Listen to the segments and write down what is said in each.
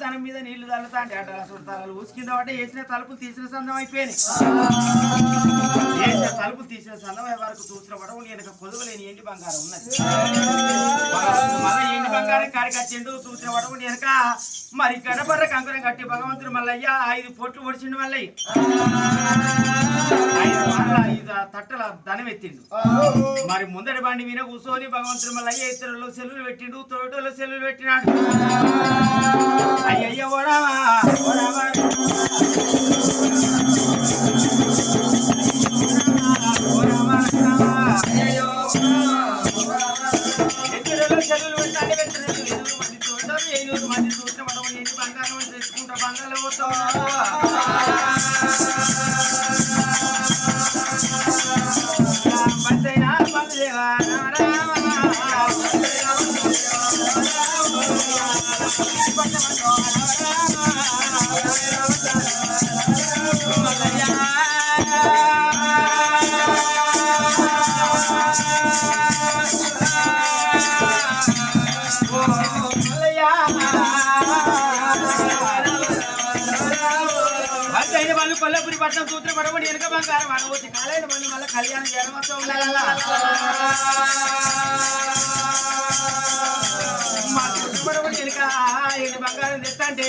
దాని మీద నీళ్లు తల్లుతా అంటే అట్లా తలలు ఊసుకింద పడ్డ వేసిన తలుపులు తీసిన సందం అయిపోయినాయి. వేసిన తలుపులు తీసిన సందం వరకు చూసిన పడవ వెనక పొదువులేని ఎండి బంగారం ఉన్నది. మళ్ళీ ఎండి బంగారం కాడికొచ్చిండు. చూసిన పడవ వెనక మరి గడపర్ర కంకరం కట్టి భగవంతుడు మల్లయ్య 5 పొట్లు పొడిచిండు. మల్లయ్య 5 తట్టల ధనం ఎత్తిండు. మరి ముందడి బండి మీద కూర్చొని భగవంతుడు మల్లయ్య ఇతరులు సెల్లులు పెట్టిండు, తోటలో సెల్లులు పెట్టినాడు. అయ్యయ్య ఓరామా ఓరామా ఓరామా అయ్యో ఇతరులు సెల్లులు పెట్టాలి. 8 మంది చూసిన మనం ఎన్ని బంగారం తెచ్చుకుంటా బంగారం పోతాం. బందైనా బందేవా వాళ్ళు కొల్లపురి పట్టణం సూత్ర పడవని వెనుక బంగారం అనవచ్చి కాలేని మళ్ళీ మళ్ళీ కళ్యాణం చేయడం వస్తాం. పడవని వెనుక ఏంటి బంగారం తెస్తా అంటే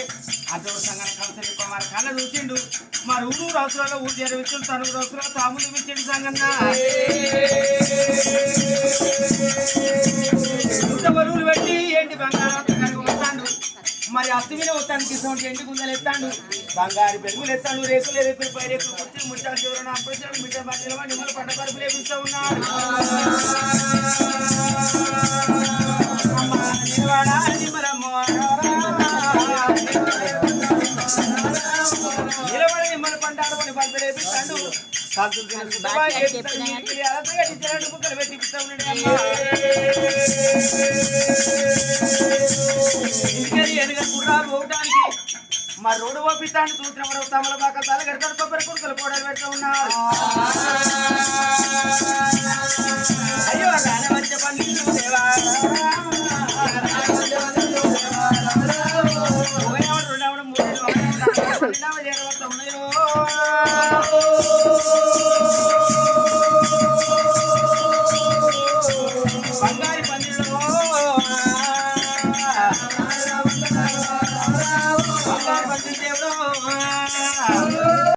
అదో సంగతి కంసరి కుమార్ కళ్ళ చూసిండు. మరి ఊరు అవసరాల్లో ఊరు చేరవించు తను అవసరాలు తాములు పిలిచిండు. సంగన్న బరువులు పెట్టి ఏంటి బంగారం వస్తాడు. మరి అత్తి మీద వస్తాను కిసోటి ఎండి గుందలు ఎత్తాడు. బంగారు పెరుగులు ఎత్తాడు. రేకులు రేకులు పై రేకులు వచ్చి ముట్టాలు చివరన అప్పచాడు. మిట్ట మధ్యలో నిమ్మలు పడ్డ పరుపులు ఎగురుతూ ఉన్నాడు. నిలబడి నిమ్మలు పంటాడు అని పరుపులు వేపిస్తాడు. బుక్కలు పెట్టిపిస్తా ఉన్నాడు. ఎనుక గుర్రాలు పోవటానికి మా రోడ్డు పంపిస్తాను. చూసిన తమల బాగా తల కడతాడు. కొబ్బరి కుడుకలు పోవడానికి పెడతా ఉన్నారు.